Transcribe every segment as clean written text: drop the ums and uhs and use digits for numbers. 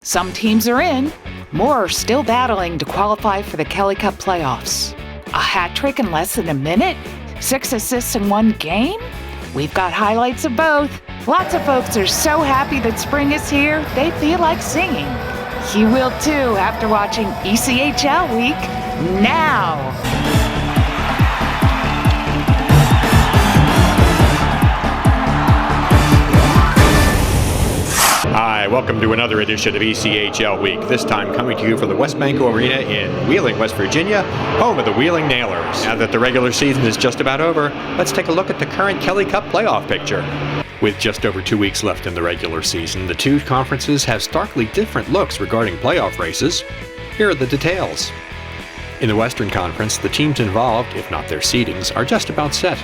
Some teams are in. More are still battling to qualify for the Kelly Cup playoffs. A hat trick in less than a minute? 6 assists in one game? We've got highlights of both. Lots of folks are so happy that spring is here, they feel like singing. You will too after watching ECHL Week now. Hi, welcome to another edition of ECHL Week, this time coming to you from the Westbanco Arena in Wheeling, West Virginia, home of the Wheeling Nailers. Now that the regular season is just about over, let's take a look at the current Kelly Cup playoff picture. With just over 2 weeks left in the regular season, the two conferences have starkly different looks regarding playoff races. Here are the details. In the Western Conference, the teams involved, if not their seedings, are just about set.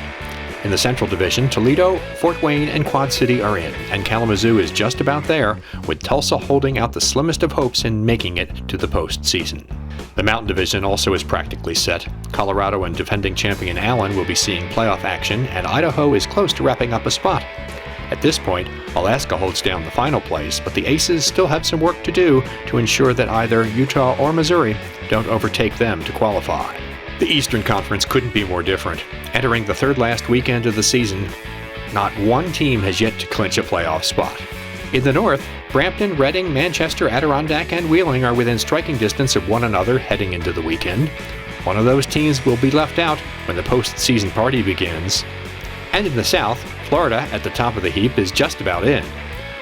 In the Central Division, Toledo, Fort Wayne, and Quad City are in, and Kalamazoo is just about there, with Tulsa holding out the slimmest of hopes in making it to the postseason. The Mountain Division also is practically set. Colorado and defending champion Allen will be seeing playoff action, and Idaho is close to wrapping up a spot. At this point, Alaska holds down the final place, but the Aces still have some work to do to ensure that either Utah or Missouri don't overtake them to qualify. The Eastern Conference couldn't be more different. Entering the third last weekend of the season, not one team has yet to clinch a playoff spot. In the North, Brampton, Reading, Manchester, Adirondack, and Wheeling are within striking distance of one another heading into the weekend. One of those teams will be left out when the postseason party begins. And in the South, Florida, at the top of the heap, is just about in.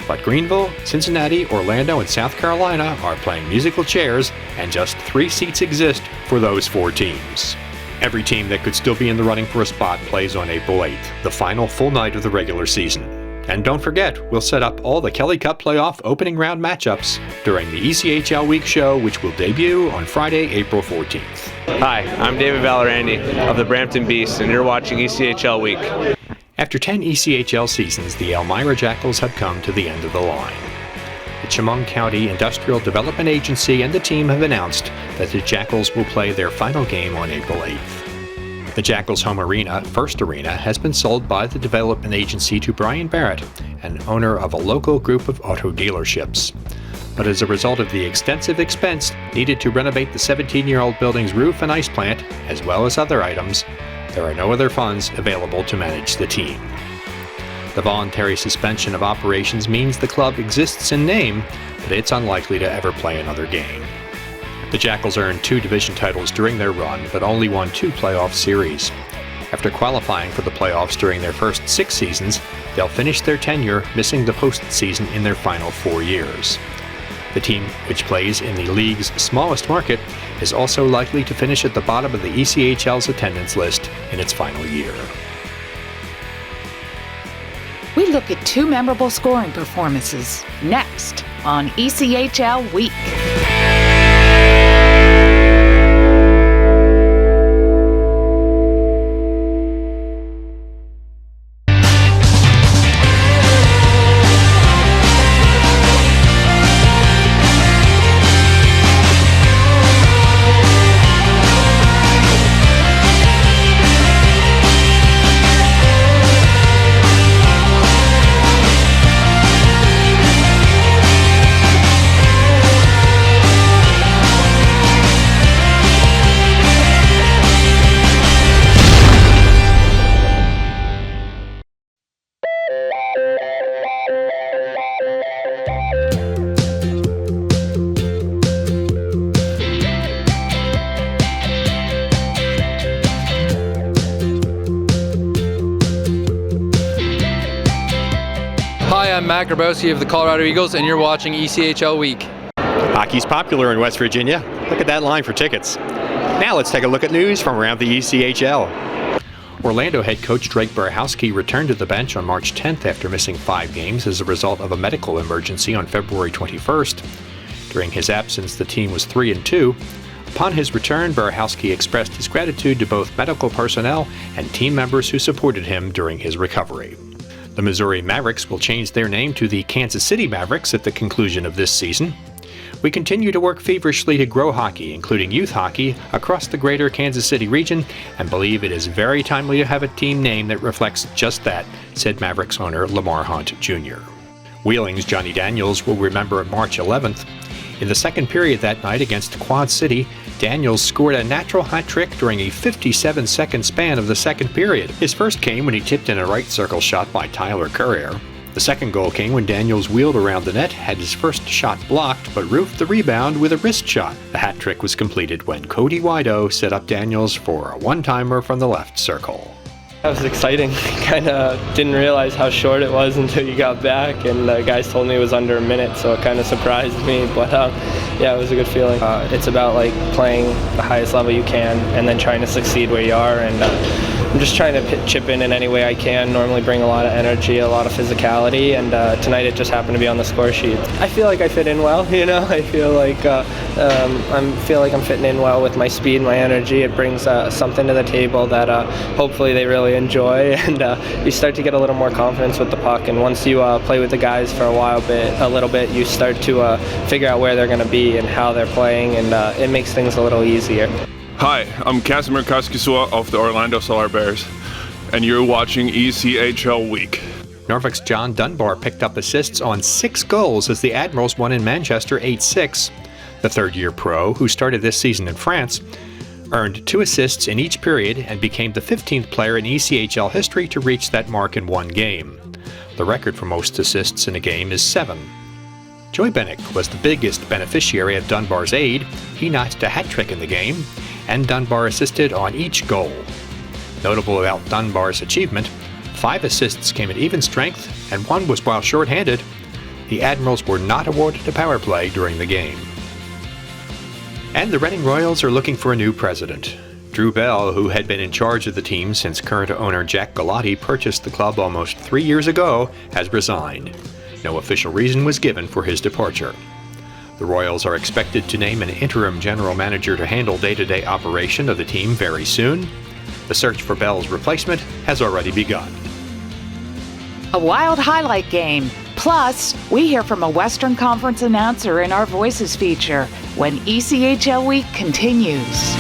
But Greenville, Cincinnati, Orlando, and South Carolina are playing musical chairs, and just 3 seats exist for those 4 teams. Every team that could still be in the running for a spot plays on April 8th, the final full night of the regular season. And don't forget, we'll set up all the Kelly Cup playoff opening round matchups during the ECHL Week show, which will debut on Friday, April 14th. Hi, I'm David Valorandi of the Brampton Beasts, and you're watching ECHL Week. After 10 ECHL seasons, the Elmira Jackals have come to the end of the line. The Chemung County Industrial Development Agency and the team have announced that the Jackals will play their final game on April 8th. The Jackals' home arena, First Arena, has been sold by the development agency to Brian Barrett, an owner of a local group of auto dealerships. But as a result of the extensive expense needed to renovate the 17-year-old building's roof and ice plant, as well as other items, there are no other funds available to manage the team. The voluntary suspension of operations means the club exists in name, but it's unlikely to ever play another game. The Jackals earned 2 division titles during their run, but only won 2 playoff series. After qualifying for the playoffs during their first 6 seasons, they'll finish their tenure missing the postseason in their final 4 years. The team, which plays in the league's smallest market, is also likely to finish at the bottom of the ECHL's attendance list in its final year. We look at 2 memorable scoring performances next on ECHL Week. Hi, I'm Matt Grabowski of the Colorado Eagles, and you're watching ECHL Week. Hockey's popular in West Virginia. Look at that line for tickets. Now let's take a look at news from around the ECHL. Orlando head coach Drake Burhowski returned to the bench on March 10th after missing 5 games as a result of a medical emergency on February 21st. During his absence, the team was 3-2. Upon his return, Burhowski expressed his gratitude to both medical personnel and team members who supported him during his recovery. The Missouri Mavericks will change their name to the Kansas City Mavericks at the conclusion of this season. We continue to work feverishly to grow hockey, including youth hockey, across the greater Kansas City region, and believe it is very timely to have a team name that reflects just that, said Mavericks owner Lamar Hunt Jr. Wheeling's Johnny Daniels will remember March 11th. In the second period that night against Quad City, Daniels scored a natural hat trick during a 57-second span of the second period. His first came when he tipped in a right circle shot by Tyler Courier. The second goal came when Daniels wheeled around the net, had his first shot blocked, but roofed the rebound with a wrist shot. The hat trick was completed when Cody Wido set up Daniels for a one-timer from the left circle. That was exciting. Kind of didn't realize how short it was until you got back, and the guys told me it was under a minute, so it kind of surprised me. But yeah, it was a good feeling. It's about like playing the highest level you can, and then trying to succeed where you are. And I'm just trying to chip in any way I can. Normally bring a lot of energy, a lot of physicality, and tonight it just happened to be on the score sheet. I feel like I fit in well. You know, I feel like I'm fitting in well with my speed, my energy. It brings something to the table that hopefully they really enjoy, and you start to get a little more confidence with the puck. And once you play with the guys for a little bit, you start to figure out where they're going to be and how they're playing, and it makes things a little easier. Hi, I'm Casimir Kaskisua of the Orlando Solar Bears, and you're watching ECHL Week. Norfolk's John Dunbar picked up assists on 6 goals as the Admirals won in Manchester 8-6. The third-year pro, who started this season in France, earned 2 assists in each period and became the 15th player in ECHL history to reach that mark in one game. The record for most assists in a game is 7. Joey Bennick was the biggest beneficiary of Dunbar's aid. He notched a hat trick in the game, and Dunbar assisted on each goal. Notable about Dunbar's achievement, 5 assists came at even strength, and 1 was while shorthanded. The Admirals were not awarded a power play during the game. And the Reading Royals are looking for a new president. Drew Bell, who had been in charge of the team since current owner Jack Galati purchased the club almost 3 years ago, has resigned. No official reason was given for his departure. The Royals are expected to name an interim general manager to handle day-to-day operation of the team very soon. The search for Bell's replacement has already begun. A wild highlight game. Plus, we hear from a Western Conference announcer in our Voices feature when ECHL Week continues.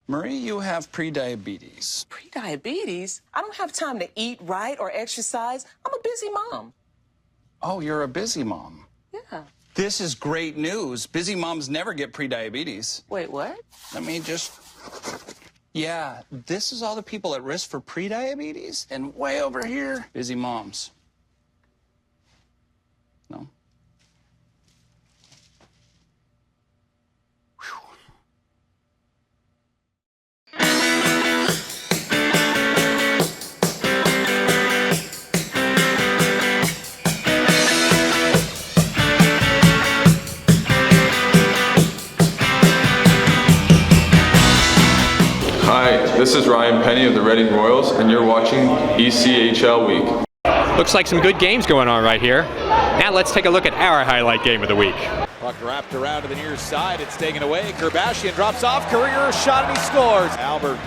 Marie, you have prediabetes. Prediabetes? I don't have time to eat right or exercise. I'm a busy mom. Oh, you're a busy mom. Yeah. This is great news. Busy moms never get prediabetes. Wait, what? Let me just... Yeah, this is all the people at risk for prediabetes, and way over here, busy moms. No? Hi, this is Ryan Penny of the Reading Royals, and you're watching ECHL Week. Looks like some good games going on right here. Now let's take a look at our highlight game of the week. Puck wrapped around to the near side. It's taken away. Kerbashian drops off. Career shot and he scores. Albert,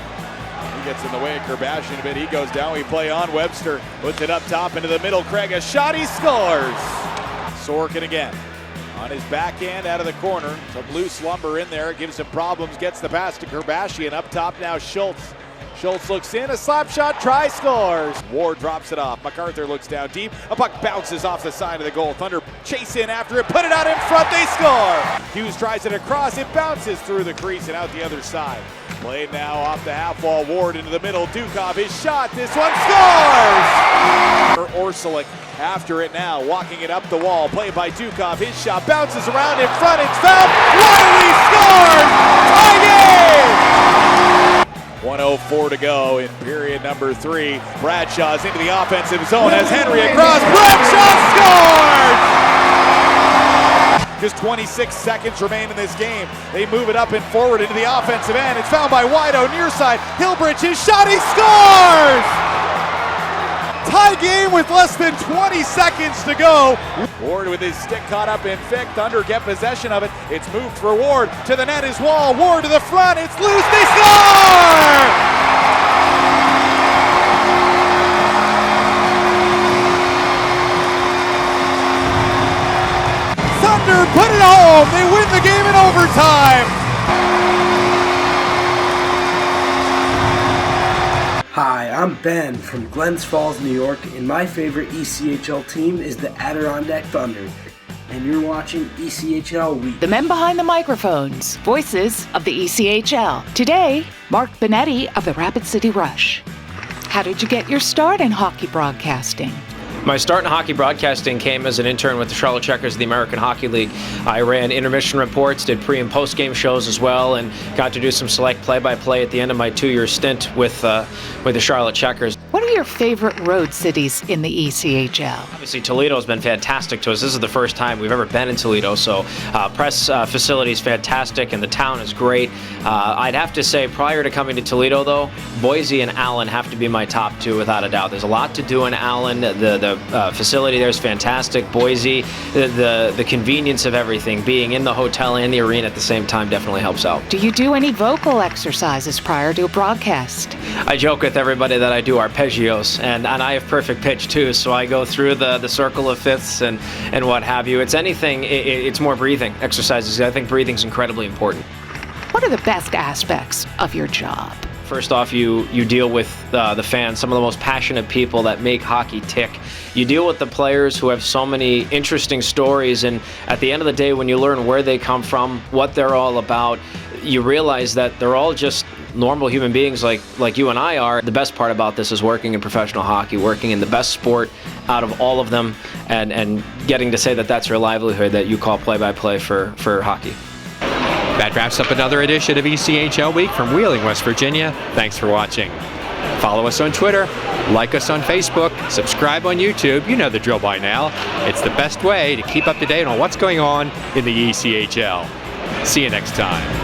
he gets in the way of Kerbashian a bit. He goes down. We play on. Webster puts it up top into the middle. Craig, a shot. He scores. Sorkin again. On his backhand out of the corner. Some loose lumber in there. Gives him problems. Gets the pass to Kerbashian. Up top now Schultz. Schultz looks in. A slap shot. Try scores. Ward drops it off. MacArthur looks down deep. A puck bounces off the side of the goal. Thunder chase in after it. Put it out in front. They score. Hughes tries it across. It bounces through the crease and out the other side. Played now off the half wall. Ward into the middle. Dukov, his shot. This one scores. Orsulik after it now. Walking it up the wall. Played by Dukov. His shot bounces around in front. It's fouled. Riley scores. Tie game. 1:04 to go in period number 3. Bradshaw's into the offensive zone as Henry across. Bradshaw scores! Just 26 seconds remain in this game. They move it up and forward into the offensive end. It's found by Wido near side. Hillbridge, his shot, he scores! Tie game with less than 20 seconds to go. Ward with his stick caught up in Fick. Thunder get possession of it. It's moved for Ward to the net is Wall. Ward to the front. It's loose. They score! Thunder put it home. They win the game in overtime. Hi, I'm Ben from Glens Falls, New York, and my favorite ECHL team is the Adirondack Thunder. And you're watching ECHL Week. The men behind the microphones, voices of the ECHL. Today, Mark Benetti of the Rapid City Rush. How did you get your start in hockey broadcasting? My start in hockey broadcasting came as an intern with the Charlotte Checkers of the American Hockey League. I ran intermission reports, did pre- and post-game shows as well, and got to do some select play-by-play at the end of my 2-year stint with the Charlotte Checkers. What are your favorite road cities in the ECHL? Obviously, Toledo has been fantastic to us. This is the first time we've ever been in Toledo, so press facility is fantastic, and the town is great. I'd have to say, prior to coming to Toledo, though, Boise and Allen have to be my top two without a doubt. There's a lot to do in Allen. The facility there is fantastic. Boise, the convenience of everything, being in the hotel and the arena at the same time definitely helps out. Do you do any vocal exercises prior to a broadcast? I joke with everybody that I do arpeggios, and I have perfect pitch too, so I go through the circle of fifths and what have you. It's anything, it's more breathing exercises. I think breathing's incredibly important. What are the best aspects of your job? First off, you deal with the fans, some of the most passionate people that make hockey tick. You deal with the players who have so many interesting stories, and at the end of the day, when you learn where they come from, what they're all about, you realize that they're all just normal human beings like you and I are. The best part about this is working in professional hockey, working in the best sport out of all of them, and getting to say that that's your livelihood, that you call play-by-play for hockey. That wraps up another edition of ECHL Week from Wheeling, West Virginia. Thanks for watching. Follow us on Twitter, like us on Facebook, subscribe on YouTube. You know the drill by now. It's the best way to keep up to date on what's going on in the ECHL. See you next time.